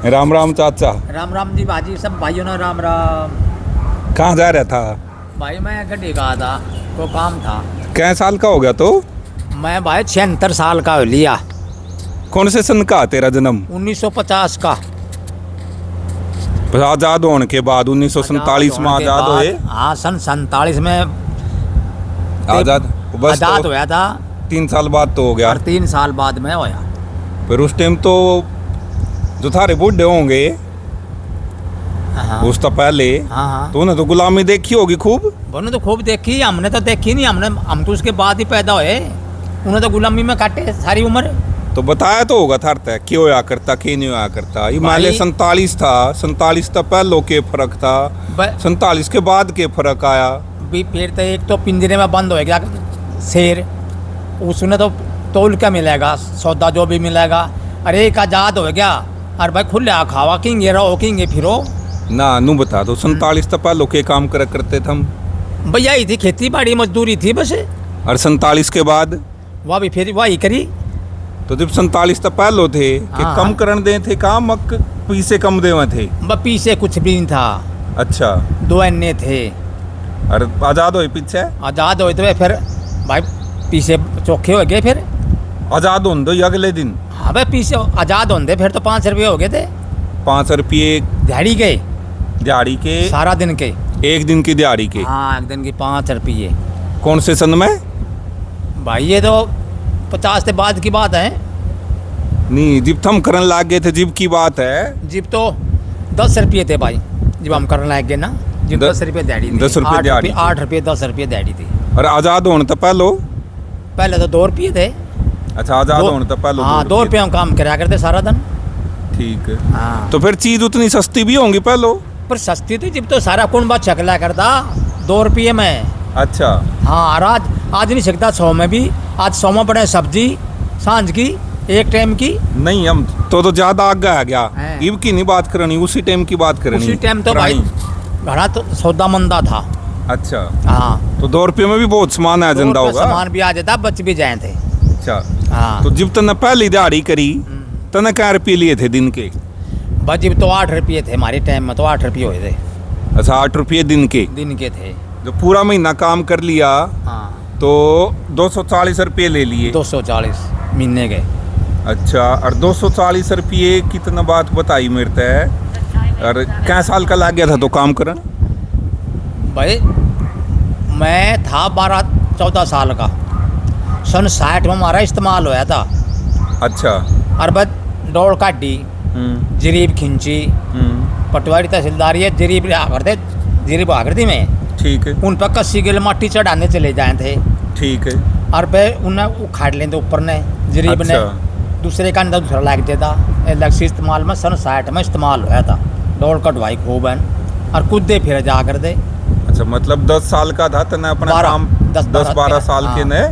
राम राम चाचा। राम राम जी बाजी, सब भाइयों ने राम राम। कहाँ जा रहा था? भाई मैं गड्ढे का था, को काम था। कै साल का हो गया तो? मैं भाई 76 साल का हो लिया। कौन से सन का तेरा जन्म? 1950 का। आजाद होने के बाद 1947 में आजाद हुए। हाँ, सन 47 में आजाद बस आजाद तो होया था। 3 साल बाद तो हो गया। और 3 साल बाद में होया। फिर उस टाइम तो जो थारे बूढ़े होंगे हाँ उस तो पहले हाँ। तो उन्हें तो गुलामी देखी होगी खूब। उन्होंने तो खूब देखी, हमने तो देखी नहीं। हम तो उसके बाद ही पैदा हुए। उन्होंने तो गुलामी में काटे सारी उम्र। तो बताया तो होगा थार तय क्यों होया करता क्यों नहीं होया करता। ये मान ले 47 था, 47 तक पहलो के फर्क था, 47 के बाद के फर्क आया। भी फिर तो एक तो पिंजरे में बंद हो गया शेर, उसने तो तोल क्या मिलेगा, सौदा जो भी मिलेगा। अरे एक आजाद हो गया, अरे भाई खुले खावा किंगे रहो किंगे फिरो ना नू बता दो 47 तक पहलो के काम करा करते थे हम। भैया ही थी, खेती बाड़ी मजदूरी थी बस। और 47 के बाद वह भी फिर वही करी। तो जब 47 तक पहलो थे कि हाँ। कम करण दे थे काम पीसे कम देवा थे। पीछे कुछ भी नहीं था। अच्छा 2 अन्य थे। और आजाद हुए पीछे आजाद हुए तो फिर भाई पीछे चौखे हो गए। फिर आजाद होने दो अगले दिन। हाँ भाई पीछे आजाद होने फिर तो 5 रुपये हो गए थे। 5 रुपये दिहाड़ी के, दिहाड़ी के, सारा दिन के। एक दिन की दिहाड़ी के। हाँ, एक दिन की 5 रुपये। कौन से सन में? भाई ये तो 50 के बाद की बात है। नहीं जिब थम करन लाग गए थे जिब की बात है। जिब तो 10 रुपये थे भाई, जब हम करने लग गए ना। जिब 10 रुपये दिहाड़ी थी। 10 रुपये दिहाड़ी। 8 रुपये 10 रुपये दिहाड़ी थी। और आजाद होने तो पहलो? पहले तो 2 रुपये थे। अच्छा आजाद होने तो पहलो हाँ, 2 रुपये हम काम कराया करते सारा दिन। ठीक है। हाँ तो फिर चीज उतनी सस्ती भी होंगी पहलो? पर सस्ती थी जब तो सारा कौन बात छकला करता 2 रुपये में। अच्छा हाँ, और आज नहीं सकता 100 में भी। आज 100 में पड़े सब्जी सांझ की एक टाइम की। नहीं हम तो ज्यादा आगे आ गया। हैं। इब की नहीं बात करनी, उसी टाइम की बात करनी। उसी टाइम तो भाई घड़ा तो सौदा मंदा था। अच्छा हाँ, तो 2 रुपये में भी बहुत सामान आ जाता होगा। सामान भी आ जाता, बच भी जाए थे। अच्छा हाँ तो जब तने पहली दिहाड़ी करी तने क्या रुपये लिए थे दिन के? बस जब तो 8 रुपये थे हमारे टाइम में, तो 8 रुपये हुए थे। अच्छा 8 रुपये दिन के थे। जो पूरा महीना काम कर लिया हाँ, तो 240 रुपये ले लिए। 240 महीने के। अच्छा और 240 रुपये कितना बात बताई मेरे तय। और क्या साल का लग गया था तो काम करन? भाई मैं था 12-14 साल का। सन 60 में हमारा इस्तेमाल होया था। अच्छा और बस दौड़ काटी, जरीब खिंची, पटवारी तहसीलदारी है, जरीब करते, जरीब आकृति में। ठीक है उन पर 80 किलो मट्टी चढ़ाने चले जाए थे। ठीक है। और फिर उन्हें उखाड़ लेते ऊपर ने जरीब ने। अच्छा। दूसरे का अंदर दूसरा लग जाता। इलेक्ट्रिक इस्तेमाल में सन 60 में इस्तेमाल होया था। दौड़ कटवाई खूब है और कूदे फिर जा कर दे। अच्छा मतलब 10 साल का था तने अपना काम 10-12 साल के ने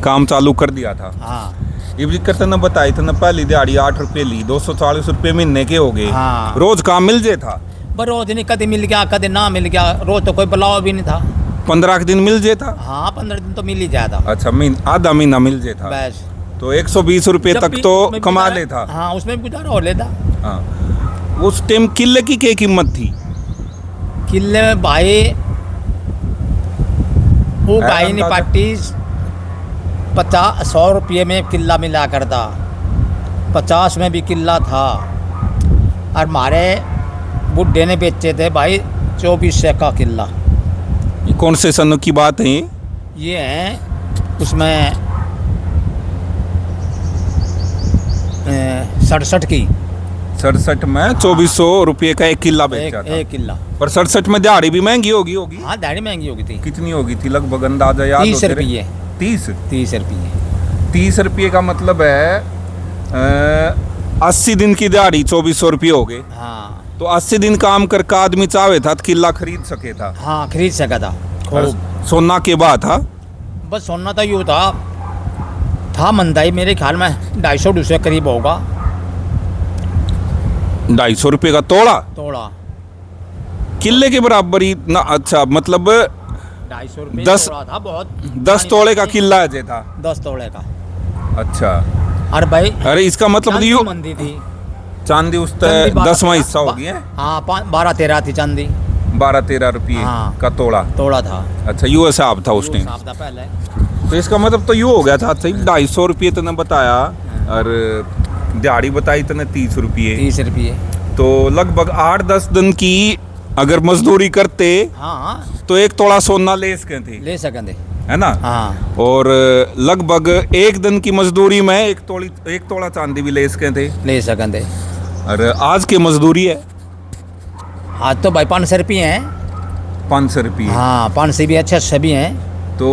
काम चालू कर दिया था। हाँ, ये जिक्र तने बताई तने पहली दिहाड़ी 8 रुपये ली, 240 रुपये महीने के हो गए। हाँ। रोज काम मिल जाए था? पर रोज नहीं, कभी मिल गया कभी ना मिल गया। रोज तो कोई बुलाव भी नहीं था। 15 के दिन मिल जाए था? हाँ, 15 दिन तो मिल ही जाता। अच्छा आधा महीना मिल जाए था। बस तो 120 रुपये तक तो कमा लेता। हाँ, उसमें भी गुजारा हो लेता। हाँ उस टाइम किले की क्या कीमत थी? किले में भाई वो गाय नहीं पाटी 100 रुपये में किला मिला करता। 50 में भी किला था। और हमारे बुढ़े ने बेचे थे भाई 2400 का किला। ये कौन से सन की बात है? ये हैं उसमें 67 की। 67 में 2400 रुपये का 1 किला बेचा था। 1 किला। पर 67 में दिहाड़ी भी महंगी होगी। हाँ, दिहाड़ी महंगी होगी थी। कितनी होगी थी लगभग अंदाजा याद? 30 रुपये। 30 रुपये। 30 रुपये का मतलब है 80 दिन की दिहाड़ी 2400 रुपये हो गए। हाँ, तो 80 दिन काम करके आदमी चाहे था तो किला खरीद सके था। हाँ, खरीद सका था और खूब। सोना के बाद था? बस सोना तो यूँ था मंदाई मेरे ख्याल में 250 करीब होगा। 250 रुपये का तोड़ा किले के बराबर ही ना। अच्छा मतलब 250 रुपये 10 तोड़ा था। बहुत 10 तोड़े का किला है था। 10 तोड़े का। अच्छा अरे भाई अरे इसका मतलब चांदी यूँ मंदी थी। चांदी उस चांदी 10वां हिस्सा हो गया है। हाँ 12-13 थी चांदी। 12-13 रुपये हाँ। का तोड़ा। तोड़ा था। अच्छा यू हिसाब था उस टाइम। हिसाब था पहले। तो इसका मतलब तो यूँ हो गया था सही 250 रुपये तूने बताया और दिहाड़ी बताई तूने 30 रुपये। 30 रुपये। तो लगभग 8-10 दिन की अगर मजदूरी करते हाँ तो 1 तोड़ा सोना ले सके थे, ले सकते है ना। हाँ। और लगभग 1 दिन की मजदूरी में 1 तोड़ा चांदी भी ले सके थे। ले सकते। और आज की मजदूरी है आज तो भाई 500 रुपये हैं। 500 रुपये। हाँ 500 भी अच्छे 600 भी हैं। तो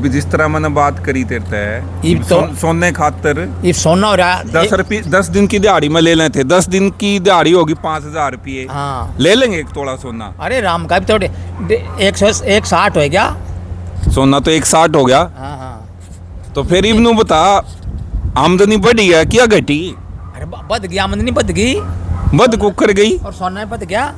जिस तरह मैंने बात करी तेरते है इब तो सोने खातर ये सोना हो रहा है 10 रुपये 10 दिन की दिहाड़ी में ले लेते 10 दिन की दिहाड़ी होगी 5000 रुपये। हाँ ले लेंगे 1 तोड़ा सोना। अरे राम का भी तो 160 हो गया सोना तो 160 हो गया। हाँ हाँ। तो फिर इब्नू बता आमदनी बढ़ी है क्या घटी? अरे बद गई आमदनी बद गई बद कुकर गई और सोना बद गया।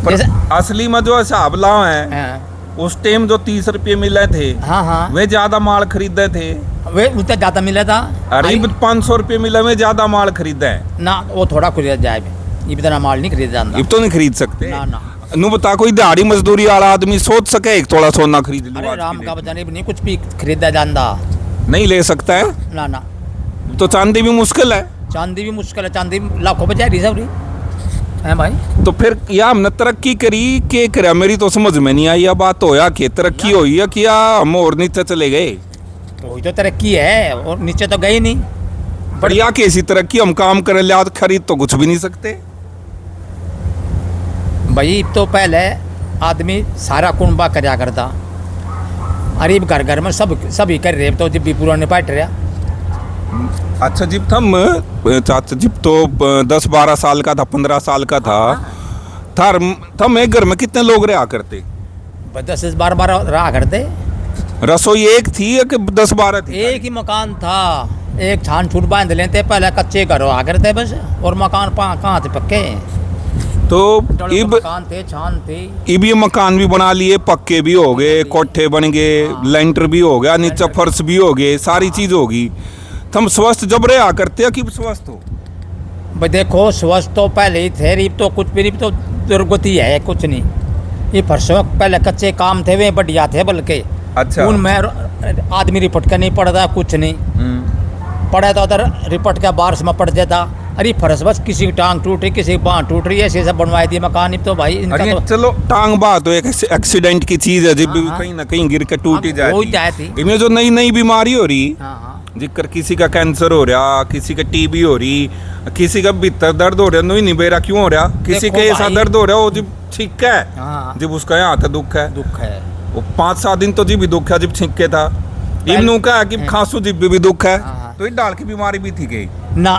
पर जैसे- असली में जो हिसाब लाओ है हाँ उस टाइम जो 30 रुपये मिले थे हाँ हाँ वे ज्यादा माल खरीदे थे। वे उतना ज़्यादा मिला था। अरे 500 रुपये मिले में ज्यादा माल खरीदे है। ना वो थोड़ा खरीद जाए ये इतना माल नहीं खरीद जाता। अब तो नहीं खरीद सकते ना ना। नू बता कोई दिहाड़ी मजदूरी वाला आदमी सोच सके 1 तोड़ा सोना खरीद लूं अरे आज राम के का लिए? बता नहीं कुछ भी खरीदा जाता। नहीं ले सकता है। ना ना। तो चांदी भी मुश्किल है। चांदी भी मुश्किल है। चांदी लाखों बजाय रही सब है भाई। तो फिर या हमने तरक्की करी के करा मेरी तो समझ में नहीं आई। या बात होया कि तरक्की हुई है कि या हम और नीचे चले गए? वही तो तरक्की है और नीचे तो गई नहीं। पर या कैसी तरक्की हम काम करे लिया खरीद तो कुछ भी नहीं सकते। भाई तो पहले आदमी सारा कुंबा करया करता। अरे घर घर में सभी कर रहे तो जब भी पूरा निपट रहा। अच्छा जिब थम चाचा जिब तो 10-12 साल का था 15 साल का था थार थम एक घर में कितने लोग रहा करते? 10-12 रहा करते। रसोई एक थी या कि 10-12 थी? एक ही मकान था। एक छान छूट बांध लेते पहले कच्चे घर हुआ करते बस। और मकान कहाँ थे पक्के? तो टोले इब मकान थे छान थे। इब ये मकान भी बना लिए भाई भी हो गए कोठे बन गए लेंटर भी हो गया नीचे फर्श भी हो गए सारी चीज होगी। तुम स्वस्थ जब रहा करते हो कि स्वस्थ हो? भाई देखो स्वस्थ तो पहले ही थे। रिप तो कुछ भी रिप तो दुर्गति है कुछ नहीं। ये फर्शों पहले कच्चे काम थे वे बढ़िया थे बल्कि। अच्छा उनमें आदमी रिपट के नहीं पड़ता कुछ नहीं। पड़ा तो उधर रिपट के बारिश में पड़ जाता। अरे फर्श बस किसी की टांग टूट रही किसी की बाँह टूट रही है ऐसे सब बनवाई थी मकान। तो भाई इनका अरे तो चलो टांग बात तो एक एक्सीडेंट की चीज है जब भी हाँ। कहीं ना कहीं गिर के टूट ही हाँ, हो ही जाती। जाती। इनमें जो नई नई बीमारी हो रही हाँ हाँ जिक्र किसी का कैंसर हो रहा किसी का टीबी हो रही किसी का भीतर दर्द हो रहा नहीं बेरा क्यों हो रहा किसी देखो का ऐसा भाई। दर्द हो रहा हो जब छींक है हाँ जब उसका यहाँ था दुख है दुख है। वो 5-7 दिन तो जी भी दुख है जब छींक के था। इनू का कि खांसू जिब भी दुख है हाँ। तो ये डाल की बीमारी भी थी गई ना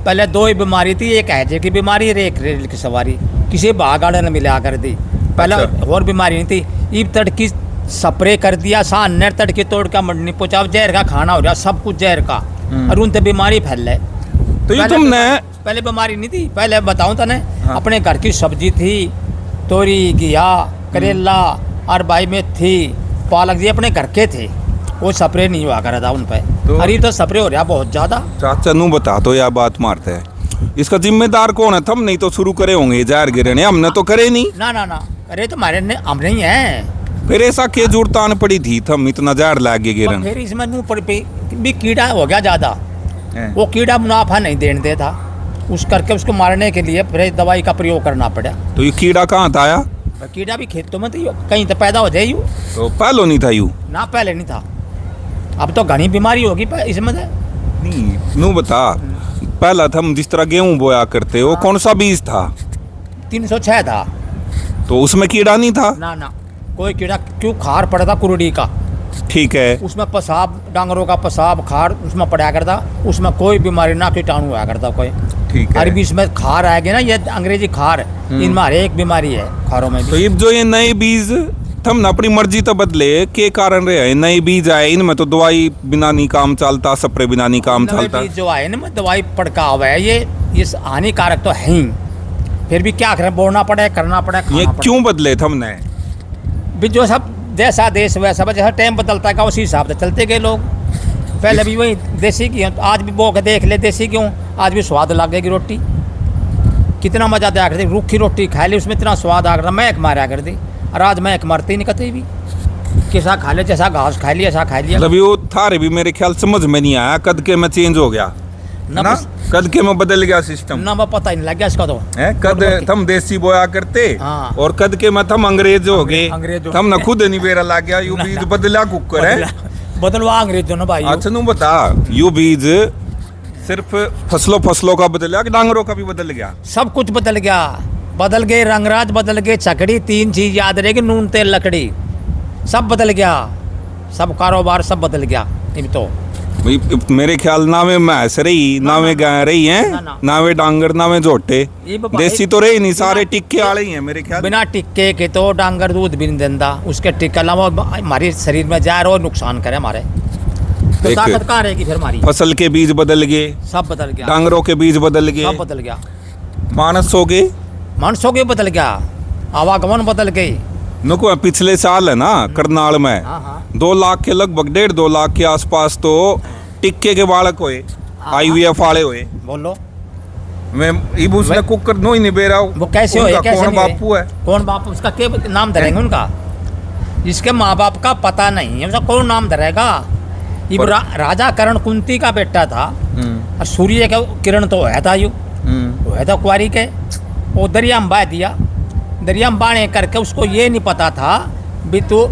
पहले 2 ही बीमारी थी। एक हैजे की बीमारी और एक रेल की सवारी किसी भागाड़ ने मिला कर दी। पहले अच्छा। और बीमारी नहीं थी। ईब तड़की स्प्रे कर दिया सान नर तड़की तोड़ का मंडनी पहुंचा जहर का खाना हो रहा सब कुछ जहर का। और उनसे बीमारी फैल है। तो ये तुमने पहले बीमारी नहीं थी। पहले बताऊं तने हाँ। अपने घर की सब्जी थी तोरी घिया करेला और भाई में थी पालक जी अपने घर के थे। वो स्प्रे नहीं हुआ कर था उन पे। अरे तो स्प्रे हो रहा बहुत ज्यादा। चाचा नू बता तो यह बात मारते है इसका जिम्मेदार कौन है? थम नहीं तो शुरू करे होंगे जहर गिरने हमने तो करे नहीं। ना ना ना अरे तुम्हारे ने हम नहीं है। फिर ऐसा के जरूरत आन पड़ी थी थम इतना जहर लाग गए गिरन? फिर इसमें नू पड़ पे भी कीड़ा हो गया ज्यादा। वो कीड़ा मुनाफा नहीं देने देता उस करके उसको मारने के लिए फिर दवाई का प्रयोग करना पड़ा। तो ये कीड़ा कहाँ था आया? कीड़ा भी खेतों में तो कहीं तो पैदा हो जाए यूँ। तो पहलो नहीं था यू? ना पहले नहीं था। अब तो घनी बीमारी होगी इसमें तो। नहीं नू बता पहला थम जिस तरह गेहूं बोया करते वो कौन सा बीज था? 306 था। तो उसमें कीड़ा नहीं था? ना ना कोई कीड़ा क्यों खार पड़ा था कुरुड़ी का। ठीक है उसमें पेशाब डांगरों का पेशाब खार उसमें पड़ा करता। उसमें कोई बीमारी ना कीटाणु हुआ करता कोई। ठीक है। अरबी इसमें खार आएगी ना ये अंग्रेजी खार इनमें हर एक बीमारी है खारों में तो भी। ये जो ये नए बीज थम ना अपनी मर्जी तो बदले के कारण रहे नए बीज आए इनमें तो दवाई बिना नहीं काम चलता स्प्रे बिना नहीं काम नवे चलता। बीज जो आए ना में दवाई पड़का हुआ है ये हानिकारक तो है ही। फिर भी क्या करें बोलना पड़े करना पड़े ये खाना पड़े। क्यों बदले थमने? भी जो सब जैसा देश वैसा जैसा टाइम बदलता है उसी हिसाब से चलते गए लोग। पहले भी वही देसी गेहूँ आज भी बो के देख ले देसी गेहूँ आज भी स्वाद लगेगी रोटी। कितना मजा दिया करती, रूखी रोटी खा ली उसमें इतना स्वाद आ कर महक मारा करती। और आज महक मरती नहीं कतई भी, कैसा खा ले, जैसा घास खा लिया ऐसा खा लिया मतलब वो थारे भी मेरे ख्याल समझ में नहीं आया, कद के में चेंज हो गया ना, ना, कद के में बदल गया सिस्टम ना मैं पता ही नहीं लग गया इसका तो है। कद थम देसी बोया करते हाँ। और कद के में थम अंग्रेज हो गए, अंग्रेज हो थम ना खुद नहीं बेरा लग गया। यू बीज बदला कुकर है, बदलवा अंग्रेजों ने भाई। अच्छा नू बता, यू बीज सिर्फ फसलों का बदल कि डांगरों का भी बदल गया? सब कुछ बदल गया, बदल गए रंगराज, बदल गए छकड़ी, 3 चीज याद रहेगी, नून तेल लकड़ी, सब बदल गया, सब कारोबार सब बदल गया। ये तो भाई मेरे ख्याल ना में मैस रही, ना में गाय रही ना, हैं, ना। ना में डांगर, ना में झोटे, ये बाबा, देसी तो रही नहीं, सारे टिक्के वाले ही हैं मेरे ख्याल। बिना टिक्के के तो डांगर दूध भी नहीं देता, उसके टिक्का अलावा हमारे शरीर में जा रहा नुकसान करे हमारे, तो एक- ताकत कहाँ रहेगी फिर हमारी। फसल के बीज बदल गए, सब बदल गया, डांगरों के बीज बदल सब गए, बदल गया, मानस हो गए, मानसों के बदल गया, आवागमन बदल गई। नुको पिछले साल है ना करनाल में हाँ हाँ 2 लाख के लगभग 1.5-2 लाख के आसपास तो टिक्के के बालक हुए, हाँ। IVF वाले हुए। बोलो मैं इब उसने वे- कुकर नो ही नहीं बेरा, वो कैसे हो, उनका कैसे कौन नहीं बापू है? कौन बाप, उसका क्या नाम धरेंगे उनका, जिसके माँ बाप का पता नहीं है उसका कौन नाम धरेगा। ये पर- राजा कर्ण कुंती का बेटा था, हम्म, और सूर्य का किरण तो है था, यू हम्म, है था कुआरी के, वो दरिया में बहा दिया, दरिया में बाणे करके उसको ये नहीं पता था भी तो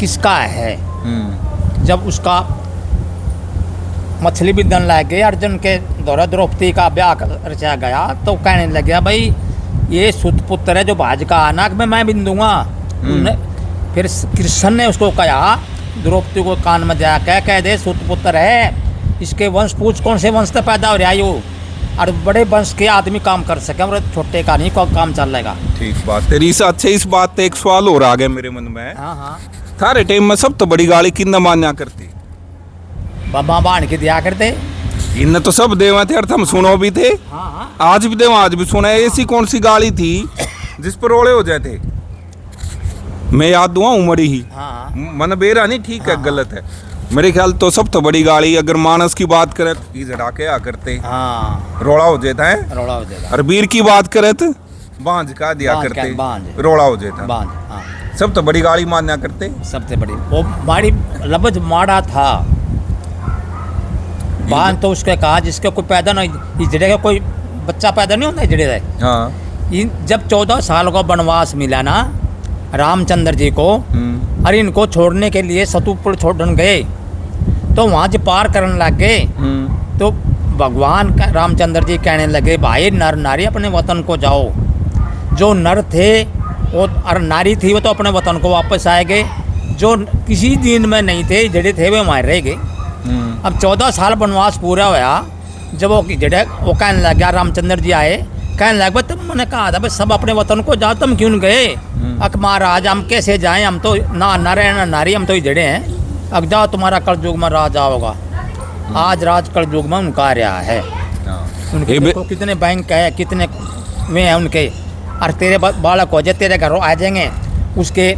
किसका है। हम्म, जब उसका मछली भी दन लग गई, अर्जुन के द्वारा द्रौपदी का ब्याह रचा गया, तो कहने लग गया भाई ये सुत पुत्र है जो भाज का आना कि मैं भी दूंगा। फिर कृष्ण ने उसको कहा, द्रौपदी को कान में जाकर कह दे सुत पुत्र है, इसके वंश पूछ कौन से वंश से पैदा हो रहा है, यो और बड़े वंश के आदमी काम कर सके, और छोटे का नहीं को काम चल रहेगा। ठीक बात तेरी से। अच्छा इस बात पे एक सवाल और आ गया मेरे मन में, हाँ हाँ थारे टाइम में सब तो बड़ी गाड़ी किन्ना मान्या करती? बाबा बाण के दिया करते। इन तो सब देवा थे और हम सुनो भी थे, हाँ हाँ आज भी देवा, आज भी सुना है। ऐसी कौन सी गाड़ी थी जिस पर ओले हो जाते? मैं याद दूंगा उमड़ी ही, हाँ मन बेरा नहीं, ठीक है गलत है मेरे ख्याल तो। सब तो बड़ी गाड़ी अगर मानस की बात करें तो ये जड़ा के आ करते हाँ रोड़ा हो जाता है, रोड़ा हो जाएगा, और वीर की बात करें तो बांझ का दिया बांझ करते, का, बांझ। रोड़ा हो जाता। बांध हाँ सब तो बड़ी गाड़ी मान्या करते। सबसे बड़ी वो माड़ी लबज माड़ा था, बांध तो उसके कहा जिसके कोई पैदा नहीं, इजड़े का कोई बच्चा पैदा नहीं होता इजड़े का। हाँ जब 14 साल का वनवास मिला ना रामचंद्र जी को, और इनको छोड़ने के लिए सतुपुर छोड़न गए, तो वहाँ जो पार करने लग गए, तो भगवान रामचंद्र जी कहने लगे भाई नर नारी अपने वतन को जाओ। जो नर थे वो और नारी थी वो तो अपने वतन को वापस आए गए, जो किसी दिन में नहीं थे जड़े थे वे वहाँ रह गए। अब 14 साल वनवास पूरा होया, जब वो जड़े वो कहने लग गया, रामचंद्र जी आए कहने लगे तुम, मैंने कहा था भाई सब अपने वतन को जाओ, तुम क्यों गए? अक महाराज हम कैसे जाएं, हम तो ना नर है ना नारी, हम तो जड़े हैं, अब जाओ तुम्हारा कलयुग में राज होगा। आज राज कलयुग में उनका रहा है, उनके देखो कितने बैंक है, कितने वे हैं उनके, और तेरे बालक हो जाए तेरे घरों आ जाएंगे, उसके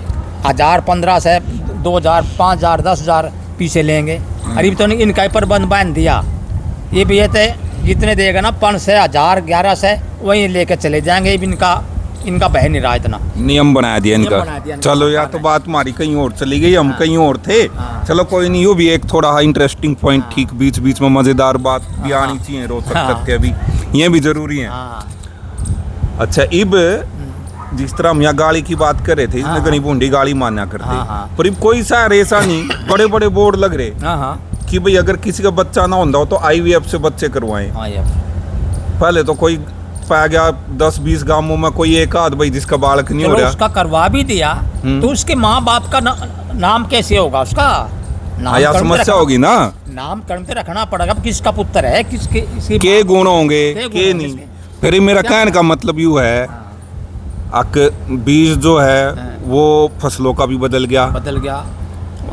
1000 15 से 2000 5000 10,000 पीछे लेंगे। अरे तो इनका ही प्रबंध बांध दिया, ये भी ये थे जितने देगा ना 500 से 1000 11 से वहीं लेके चले जाएंगे। ये भी इनका बह नहीं रहा, इतना नियम बना दिया नियम इनका। बना दिया इनका। चलो यार तो बात हमारी कहीं और चली गई, हम कहीं और थे। हाँ। चलो कोई नहीं, यो भी एक थोड़ा इंटरेस्टिंग पॉइंट, ठीक बीच बीच में मजेदार बात भी हाँ। आनी चाहिए, रोचक हाँ। तथ्य भी ये भी जरूरी है। हाँ अच्छा इब जिस तरह हम यहाँ गाड़ी की बात कर रहे थे, इसमें हाँ। गनी बूंदी गाड़ी मान्या करते, हाँ, हाँ। पर इब कोई सा ऐसा नहीं बड़े बड़े बोर्ड लग रहे हाँ हाँ कि भाई अगर किसी का बच्चा ना होता हो तो IVF से बच्चे करवाएं। हाँ ये पहले तो कोई पाया गया 10-20 गांवों में कोई एक आध भाई जिसका बालक नहीं हो चलो रहा। उसका करवा भी दिया, तो उसके माँ बाप का नाम कैसे होगा उसका? आया नामकरण पे समस्या रखना- होगी ना, नामकरण पे रखना पड़ेगा, किसका पुत्र है, किसके इसकी के माँ- गुण होंगे के गुण के होंगे नहीं। इसके। फिर मेरा क्या- कहने का मतलब यूँ है, हाँ, अक बीज जो है हाँ। वो फसलों का भी बदल गया, बदल गया,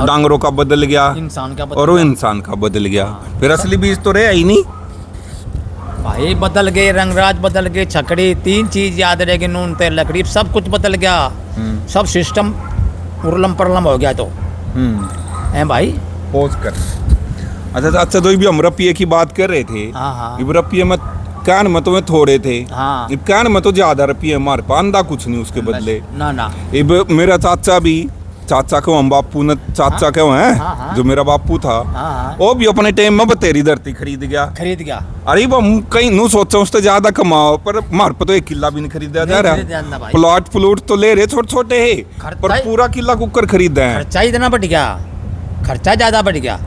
डांगरों का बदल गया, इंसान का बदल और वो गया। इंसान का बदल गया। हाँ। फिर असली बीज तो रहा ही नहीं। भाई बदल गए, रंगराज बदल गए, छकड़ी, 3 चीज याद रहेगी, नून तेल लकड़ी, सब कुछ बदल गया, सब सिस्टम उर्लम परलम हो गया। तो हैं भाई पोज कर अच्छा तो भी हम रुपये की बात कर रहे थे। हाँ, हाँ। इब रुपये में कैन में तो में थोड़े थे। हाँ। इब कैन में तो ज्यादा रुपये हमारे पास आंदा कुछ नहीं उसके बदले। ना ना इब मेरा चाचा भी, चाचा को हम बापू ने चाचा क्यों हैं, हाँ, हाँ। जो मेरा बापू था, हाँ। वो भी अपने टाइम में बतेरी धरती खरीद गया। खरीद गया। अरे हम कहीं नू सोचा उससे ज्यादा कमाओ, पर हमारे पे तो एक किला भी नहीं खरीदा जा नहीं खरीदा रहा। भाई। प्लॉट तो ले रहे छोटे छोटे है, खर्चा पर ही- पूरा किला कुकर खरीदा है। खर्चा इतना बढ़ गया, खर्चा ज्यादा बढ़ गया।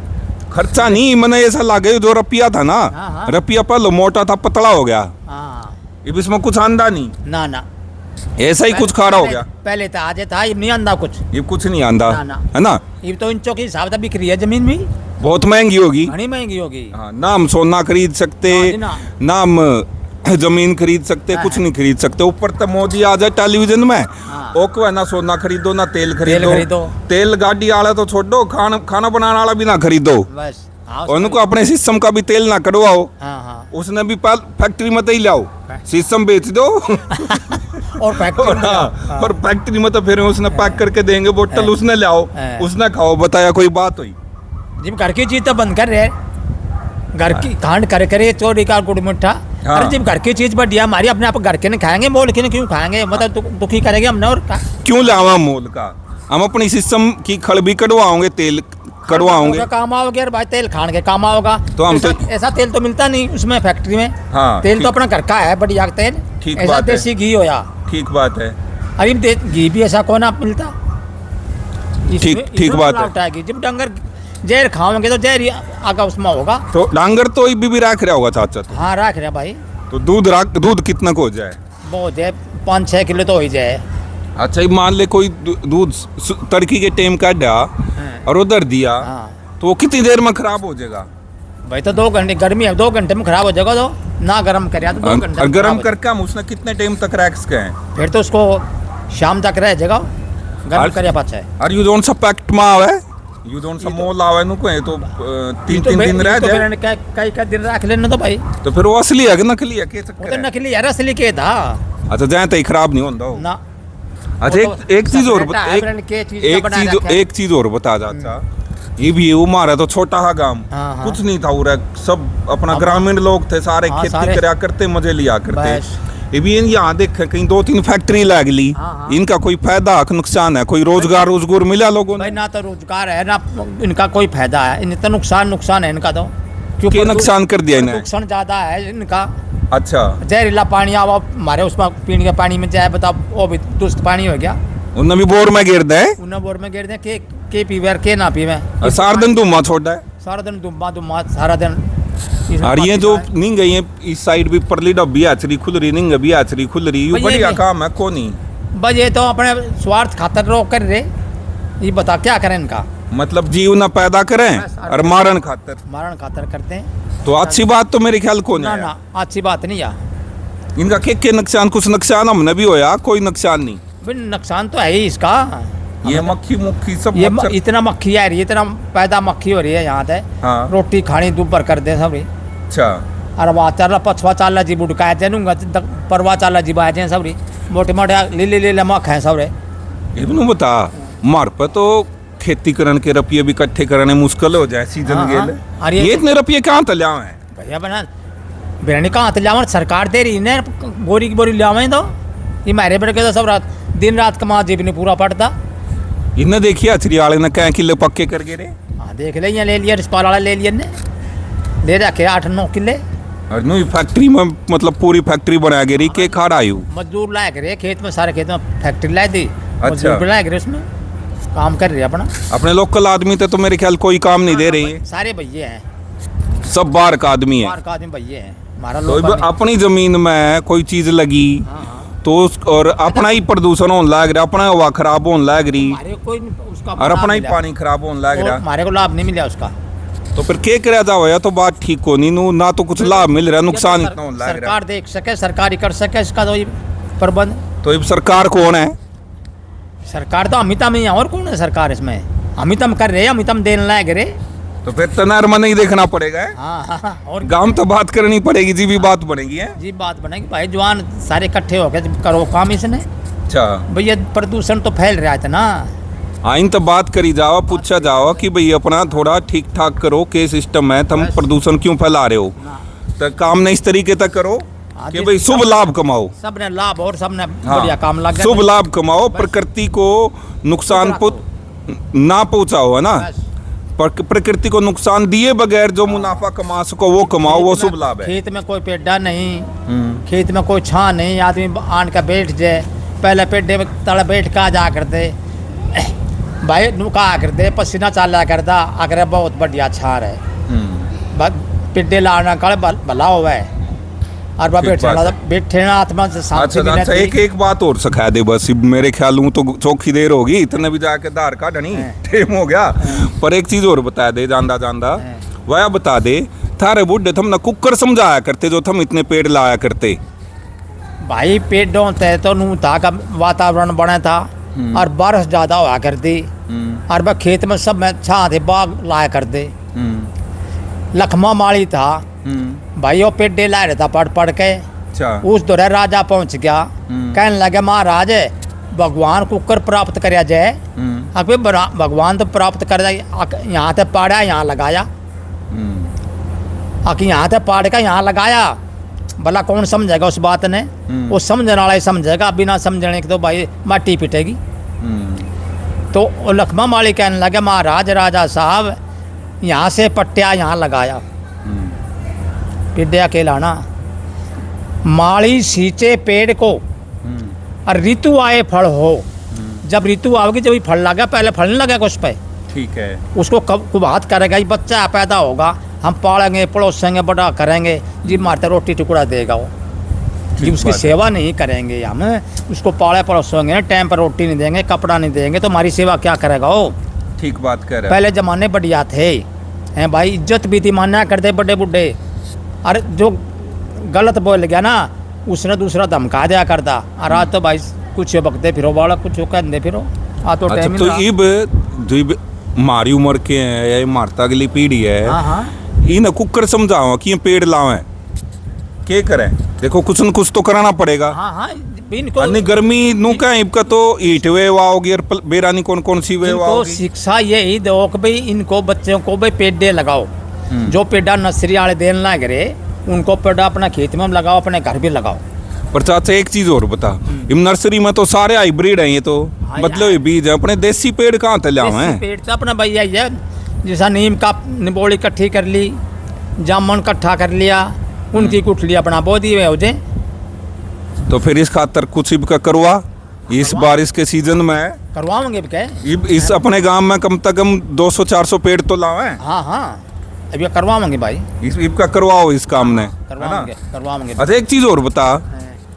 खर्चा नहीं, मैंने ऐसा लगे जो रुपया था ना, हाँ, हाँ। रुपया पहले मोटा था पतला हो गया। हाँ। अब इसमें कुछ आंदा नहीं, ना ना ऐसा ही कुछ खारा हो पहले- गया। पहले तो आज था, अब नहीं आंदा कुछ। ये कुछ नहीं आंदा, ना, ना। है ना। ये तो इंचों के हिसाब से बिक रही है जमीन भी, बहुत महंगी होगी। घनी महंगी होगी। हाँ, ना हम सोना खरीद सकते, ना जी, ना। ना हम जमीन खरीद सकते, हाँ, कुछ हाँ। नहीं खरीद सकते। ऊपर तो मोदी आ जाए टेलीविजन में, हाँ। ओको है ना सोना खरीदो ना तेल खरीदो। खरीदो। तेल गाड़ी वाला तो छोड़ो, खाना बनाने वाला भी ना खरीदो। बस हाँ, उनको अपने सिस्टम का भी तेल ना कटवाओ, हाँ हाँ। उसने भी फैक्ट्री में तो ही लाओ, सिस्टम बेच दो। और फैक्ट्री में हाँ, और फैक्ट्री में तो फिर उसने पैक करके देंगे बोतल, उसने लाओ, हाँ। उसने खाओ। बताया कोई बात हुई? जब घर की चीज तो बंद कर रहे, घर की कांड कर करे चोरी का गुड़ मिठा। हाँ। अरे जब घर की चीज बढ़िया हमारी अपने आप घर के नहीं खाएंगे, मोल के नहीं क्यों खाएंगे? मतलब दुखी करेंगे हमने और का। क्यों लावा मोल का? हम अपनी सिस्टम की खड़ भी कटवाओगे, तेल कटवाओगे। काम आओगे और भाई तेल खान के काम आओगा। तो हम ऐसा तेल तो मिलता नहीं उसमें फैक्ट्री में। हाँ, तेल तो ठीक। अपना घर का है बढ़िया तेल। ठीक ऐसा बात है। देसी घी होया। ठीक बात है। अरे घी भी ऐसा कौन आप मिलता? ठीक बात है। है। जब डंगर जहर खाओगे तो जहर आगा उसमें होगा। तो डांगर तो भी रख रहा होगा चाचा तो। हाँ रख रहे भाई, तो दूध कितना को हो जाए? बहुत जाए 5-6 किलो तो हो ही जाए। अच्छा, ये मान ले कोई दूध तड़की के टाइम का डा और उधर दिया, हाँ तो वो कितनी देर में खराब हो जाएगा? भाई तो 2 घंटे, गर्मी है 2 घंटे में खराब हो जाएगा। तो ना गर्म कर तो 2 घंटे में और खराब गर्म हो करके हम उसने कितने टाइम तक रख सके हैं? जाएगा। फिर तो उसको शाम तक रह जाएगा, गर्म और- कर पाचा है। और यू जोन सा पैक्ट में आवे, यू जोन सा मोल आवे नु को तो 3-3 दिन रह जाए, कई दिन रख लेना तो भाई। तो फिर वो असली है कि नकली है? के वो चक्कर तो है? नकली यार, असली के था अच्छा, जाए तो खराब नहीं होता हो। ना। अच्छा, वो तो एक चीज और separate है, brand के चीज का बना रखा है। एक चीज और बता चाचा, ये भी वो हमारा तो छोटा हा गांव, हाँ, हाँ। कुछ नहीं था उरे, सब अपना ग्रामीण लोग थे, सारे हाँ, खेती सारे। करा करते, मजे लिया करते। बस। ये भी यहाँ देख कहीं 2-3 फैक्ट्री लग ली, हाँ, हाँ। इनका कोई फायदा कि नुकसान है? कोई रोजगार मिला लोगों भाई ने? ना तो रोजगार है ना इनका कोई फायदा है, इन्हें तो नुकसान है इनका तो। क्या नुकसान कर दिया इन्हें? नुकसान ज्यादा है इनका। अच्छा, जहरीला पानी अब हमारे उसमें पीने के पानी में जाए बताओ, वो भी दूषित पानी हो गया। उन्हें भी बोर में गिर दे, उन्हें बोर में गिर दे के पीवे और के ना पीवे। सारा दिन धुआं छोड़ा है। सारा दिन दुम्बा सारा दिन इसमें और ये पानी जो है। नहीं गई है इस साइड भी परली डब्बी आचरी खुल रही, नहीं भी आचरी खुल रही, ये भाई ये बढ़िया नहीं। काम है को नहीं? बस ये तो अपने स्वार्थ खातर रोक कर रहे, ये बता क्या करें इनका? मतलब जीव ना पैदा करें बस, और मारण खातर। मारण खातर करते हैं। तो अच्छी बात तो मेरे ख्याल को ना नहीं है। ना अच्छी बात नहीं यार। इनका के नुकसान, कुछ नुकसान हमने भी होया, कोई नुकसान नहीं। भाई नुकसान तो है ही इसका। ये मक्खी मुक्खी सब ये मच्छर- इतना मक्खी आ रही है, इतना पैदा मक्खी हो रही है यहाँ से। हाँ। रोटी खानी दोपहर कर दे सब। अच्छा, अरे वाह चाला पछवा चाला जी बुड़काए जनूंगा, परवा चाला जी बाए हैं सब। मोटे मोटे ले मख है सब रे। इबनु बता, मार पर तो खेती करने के रुपये भी इकट्ठे करने मुश्किल हो जाए सीजन हाँ, गेल। हाँ। अरे ये इतने रुपये कहाँ तल्या हैं? भैया बना बिरयानी कहाँ तो लावन, सरकार दे रही है बोरी की बोरी लावें तो। ये मारे बेटे के तो सब रात दिन रात कमा जेब नहीं पूरा पड़ता। इन्हें देखिए अचरी वाले ने कह किले पक्के कर गे रे, हाँ देख ले, यहाँ ले लिया रिस्पाल वाला ले लिया ने, ले रखे 8-9 किले। और नु फैक्ट्री में मतलब पूरी फैक्ट्री बना गे रही के खा आयु। मजदूर लाए करे खेत में, सारे खेत में फैक्ट्री ला दी। अच्छा। मजदूर लाए करे उसमें काम कर रहे अपना। अपने लोकल आदमी तो मेरे ख्याल कोई काम नहीं दे रही है, सारे भैये हैं, सब बाहर का आदमी है। बाहर का आदमी भैये हैं। हमारा तो लोग अब अपनी जमीन में कोई चीज लगी तो और अपना ही प्रदूषण होने लग रहा, अपना हवा खराब होने लग रही हमारे कोई उसका और अपना ही पानी खराब होने लग रहा, हमारे को लाभ नहीं मिला उसका। तो फिर क्या करा जाओ? या तो बात ठीक हो नहीं, नु ना तो कुछ लाभ मिल रहा, नुकसान इतना होने लग रहा। सरकार देख सके, सरकार ही कर सके इसका तो ये प्रबंध। तो अब सरकार कौन है? सरकार तो अमितम ही है, और कौन है सरकार इसमें? अमितम कर रहे, अमितम देने लायक रे। तो फिर तनार में नहीं देखना पड़ेगा है? हाँ और गांव तो बात करनी पड़ेगी जी, भी बात बनेगी है। जी बात बनेगी भाई, जवान सारे इकट्ठे हो गए, करो काम इसने। अच्छा, भैया प्रदूषण तो फैल रहा था ना, हाँ इन तो बात करी जाओ, पूछा जाओ कि भाई अपना थोड़ा ठीक ठाक करो, के सिस्टम है, तुम प्रदूषण क्यों फैला रहे हो, तो काम ने इस तरीके तक करो कि भाई शुभ लाभ कमाओ, सबने लाभ और सबने हाँ, बढ़िया काम लग गया। शुभ लाभ कमाओ, प्रकृति को नुकसान ना पहुंचाओ, है ना, प्रकृति को नुकसान दिए बगैर जो मुनाफा कमा सको वो कमाओ, वो शुभ लाभ है। खेत में कोई पेड्डा नहीं, खेत में कोई छां नहीं, आदमी आन का बैठ जाए, पहले पेड्डे में तले बैठ का जा करते भाई, नुका करते पसीना चाला करता, अगर बहुत बढ़िया छार है, पेड्डे लाना कल भला हुआ है, और बैठे ना आत्मा से शांति अच्छा अच्छा, एक बात और सिखा दे बस, मेरे ख्याल हूँ तो चौखी देर होगी, इतने भी जाके धार का ढनी टाइम हो गया, पर एक चीज और बता दे जानदा जानदा, वह बता दे थारे बुढ़े थम ना कुकर समझाया करते जो थम इतने पेड़ लाया करते भाई, पेड़ों ते तो नू था का वातावरण बना था, और बारिश ज्यादा हुआ करती, और वह खेत में सब में छां थे, बाग लाया करते, लखमा माली था भाई, वो पेड्डे ला रहा था पढ़ पढ़ के, उस दौरे राजा पहुंच गया, कहने लगे महाराज भगवान कुकर प्राप्त कराया जाए, अभी भगवान तो प्राप्त कर यहाँ से पाड़ा यहाँ लगाया, यहाँ से पाड़ का यहाँ लगाया, भला कौन समझेगा उस बात ने, वो समझने वाला ही समझेगा, बिना समझने के तो भाई माटी पिटेगी। तो लखमा माली कहने लगे महाराज राजा साहब यहाँ से पट्टिया यहाँ लगाया, पेड़ अकेला ना, माली सींचे पेड़ को, और ऋतु आए फल हो, जब ऋतु आओगी जब फल लगा, पहले फल नहीं लगेगा उस पर, ठीक है, उसको कब कुबात करेगा, बच्चा पैदा होगा, हम पालेंगे पड़ोसेंगे बड़ा करेंगे जी, मारते रोटी टुकड़ा देगा वो जी, उसकी सेवा नहीं करेंगे हम, उसको पाले पड़ोसेंगे, टाइम पर रोटी नहीं देंगे, कपड़ा नहीं देंगे, तो हमारी सेवा क्या करेगा वो। ठीक बात कर रहे। पहले जमाने बढ़िया थे हैं भाई, इज्जत भी थी, माना करते बड़े बुढ़े, अरे जो गलत बोल गया ना उसने दूसरा धमका दिया करता, और आज तो भाई कुछ बकते फिरो वाला कुछ कहते फिरो, आ तो अच्छा, टाइम तो इब मारी उम्र के हैं या मारता अगली पीढ़ी है, इन कुकर समझाओ कि ये पेड़ लावे, क्या करें, देखो कुछ न कुछ तो कराना पड़ेगा। इनको अन्य गर्मी नु का इबका तो हीट वेव आओगी और बेरानी कौन सी वेव आओगी। शिक्षा यही दो कि भाई इनको बच्चों को भाई पेड़े लगाओ, जो पेड़ा नर्सरी वाले देने लग रहे उनको पेड़ा अपना खेत में लगाओ, अपने घर भी लगाओ। पर चाचा एक चीज और बता, इन नर्सरी में तो सारे हाइब्रिड हैं, ये तो मतलब ये बीज है, अपने देसी पेड़ कहाँ से लाओ हैं? पेड़ तो अपना भैया ही है, जैसा नीम का निबोली इकट्ठी कर ली, जामुन इकट्ठा कर लिया, उनकी कुटली अपना बो दी हो जाए। तो फिर इस खातर कुछ इबका करवा, इस बारिश के सीजन में करवाओगे क्या? इस अपने गांव में कम से कम 200-400 पेड़ तो लावे। हाँ अभी करवाओगे भाई, इबका करवाओ इस काम ने, करवाओगे। अच्छा एक चीज और बता,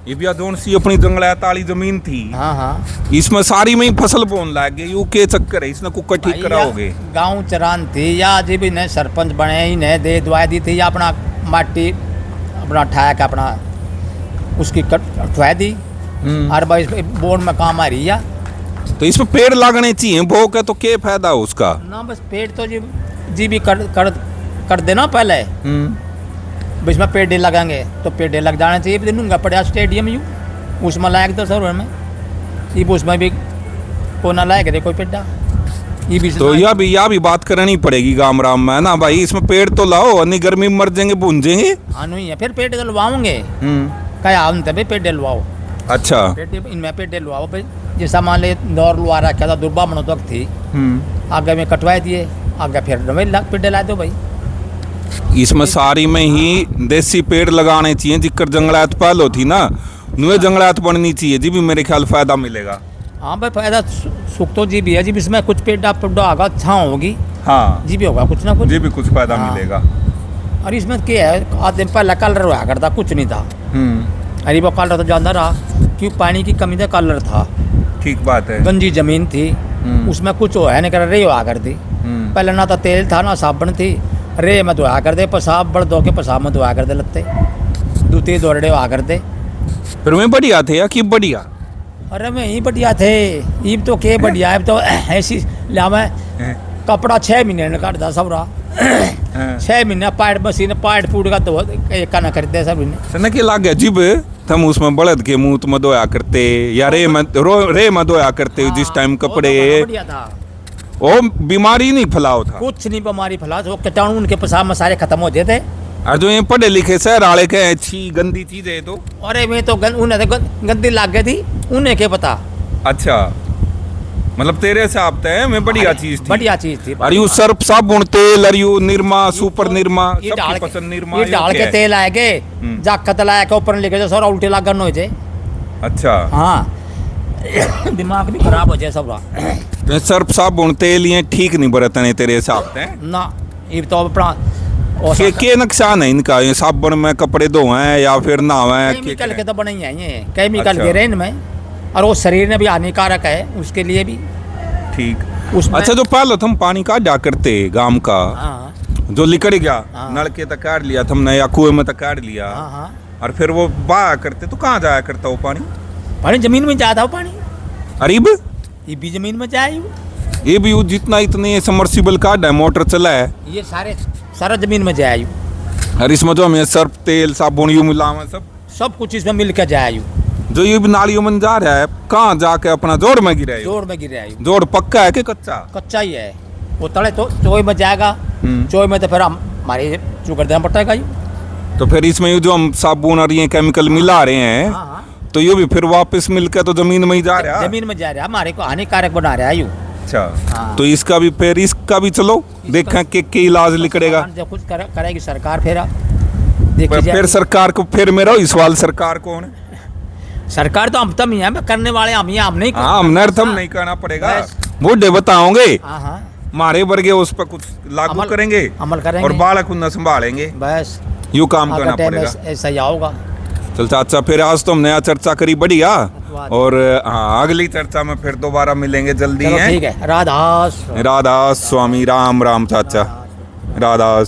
ये दोन सी अपनी जंगलात वाली जमीन थी, इसमें सारी में ही फसल बोन लग गई, यू के चक्कर है, इसने कुकर ठीक कराओगे? गाँव चरान थी या जी भी ने सरपंच बने ही ने दे दवाई दी थी, या अपना माटी अपना ठाया अपना उसकी कटवा दी, और भाई बोर्ड में काम आ रही है। तो इसमें पेड़ लगने चाहिए, भो का तो क्या फायदा है उसका ना, बस पेड़ तो जी भी कर देना पहले, इसमें पेड़ लगाएंगे तो पेड़ लग जाने चाहिए, दूंगा पड़ा स्टेडियम यू उसमें लायक 10 में ये उसमें भी को ना लायक दे कोई पेड़ा, ये भी तो यह भी बात करनी पड़ेगी गाँव राम में ना भाई, इसमें पेड़ तो लाओ, अन्य गर्मी में मर जाएंगे भूंजेंगे। हाँ नहीं है, फिर पेड़ डलवाओगे क्या हम तभी पेड़ डलवाओ। अच्छा, इनमें पेड़ डलवाओ भाई, जैसा मान ले नौर लुआ रखा था, दुर्बा मनोतक थी, आगे में कटवा दिए, आगे फिर पेड़ डला दो भाई। इसमें सारी में ही देसी पेड़ लगाने चाहिए, जिक्र जंगलात पहल होती ना, नुए जंगलात बननी चाहिए जी, भी मेरे ख्याल फायदा मिलेगा। हाँ भाई फायदा सुख तो जी भी है जी, इसमें कुछ पेड़ा होगा, छाँव होगी, हाँ जी भी होगा कुछ ना कुछ, जी भी कुछ फायदा मिलेगा। और इसमें क्या है, आधे पहले कलर हुआ करता, कुछ नहीं था, अरे वो कलर तो ज्यादा रहा, क्यों पानी की कमी था, कलर था, ठीक बात है, गंजी जमीन थी, उसमें कुछ है नहीं कर रही हुआ करती, पहले ना तो तेल था ना साबुन थी, रे में धोया कर दे, पेशाब बड़ दो के पेशाब में धोया कर दे, लगते दूती दौड़े हुआ कर दे। फिर मैं बढ़िया थे या कि बढ़िया? अरे मैं ही बढ़िया थे, ईब तो के बढ़िया है, तो ऐसी लावे कपड़ा 6 महीने ने काटता सबरा, 6 महीने पाइट मशीन पाइट फूट का तो एक ना खरीदे सब ने के लाग गया जिब तुम उसमें बलद के मुंह में धोया करते या रे में धोया करते हाँ, जिस टाइम वो तो कपड़े, बड़ा बढ़िया था। वो बीमारी नहीं फैलाओ था। कुछ नहीं बीमारी फैला, वो कीटाणु उनके पेशाब में सारे खत्म हो जाते। और जो ये पढ़े लिखे शहर वाले के अच्छी गंदी चीजें है तो अरे मैं तो उन्हें तो गंदी लाग गई थी, उन्हें क्या पता। अच्छा, मतलब तेरे हिसाब से मैं बढ़िया चीज थी। बढ़िया चीज थी। और यू सर्फ साबुन तेल और यू निरमा सुपर निरमा ये सबकी डाल पसंद निरमा ये डाल के तेल आएगे, जाकत लाया के ऊपर लेके जाओ, सारा उल्टे लागन हो जाए। अच्छा, हाँ दिमाग भी खराब हो जाए सब। तो सर्फ साबुन तेल ये ठीक नहीं बरतने तेरे हिसाब से ना ये तो अपना के नुकसान है इनका, ये साबुन में कपड़े धोए या फिर नहावे? केमिकल के तो बने ही हैं ये, केमिकल अच्छा। दे रहे हैं इनमें, और वो शरीर में भी हानिकारक है उसके लिए भी। ठीक। उसमें- अच्छा, जो पहले तुम पानी का जा करते गांव का, हाँ जो लिकड़ गया हाँ। नलके तक काट लिया तुमने या कुएं में तक काट लिया, हाँ हाँ और फिर वो बहा करते तो कहाँ जाया करता वो पानी? पानी जमीन में जाता हो पानी, अरीब ये भी जमीन में जाए, ये भी वो जितना इतने समर्सिबल काट है मोटर चला है, ये सारा जमीन में जाए, और इसमें जो हमें सर्फ तेल साबुन यू मिलावा सब कुछ इसमें मिल के जाए। जो ये भी नालियों में जा रहा है कहाँ जाके अपना जोड़ में गिरा है? जोड़ में गिर रहा जोड़ पक्का है कि कच्चा? कच्चा ही है, वो तले तो चोई में जाएगा, चोई में तो फिर हमारे चुकर देना पड़ेगा ये। तो फिर इसमें ये जो हम साबुन और ये केमिकल मिला रहे हैं, हाँ हाँ तो ये भी फिर वापस मिलकर तो जमीन में ही जा रहा है। जमीन में जा रहा है, हमारे को हानिकारक बना रहा है यूँ। अच्छा, हाँ। तो इसका भी फिर इसका भी चलो देखें के इलाज लिखड़ेगा। जब कुछ करेगी सरकार फिर देखी फिर जाएगी। सरकार को फिर मेरा इस सवाल, सरकार कौन है? सरकार तो हम तम ही है, करने वाले हम ही हैं, हम नहीं। हाँ, हमने अर्थम नहीं करना पड़ेगा, बस। बूढ़े बताओगे हाँ हाँ मारे वर्गे उस पर कुछ लागू अमल- करेंगे, अमल करेंगे। और बालक उन्हें संभालेंगे, बस यूँ काम करना आगे टाइम पड़ेगा। ऐसा ही आओगा। चल चाचा, फिर आज तो हमने यहाँ चर्चा करी बढ़िया, धन्यवाद। और हाँ अगली चर्चा में फिर दोबारा मिलेंगे जल्दी चलो हैं। ठीक है, राधा राधा स्वामी राम राम चाचा, राधा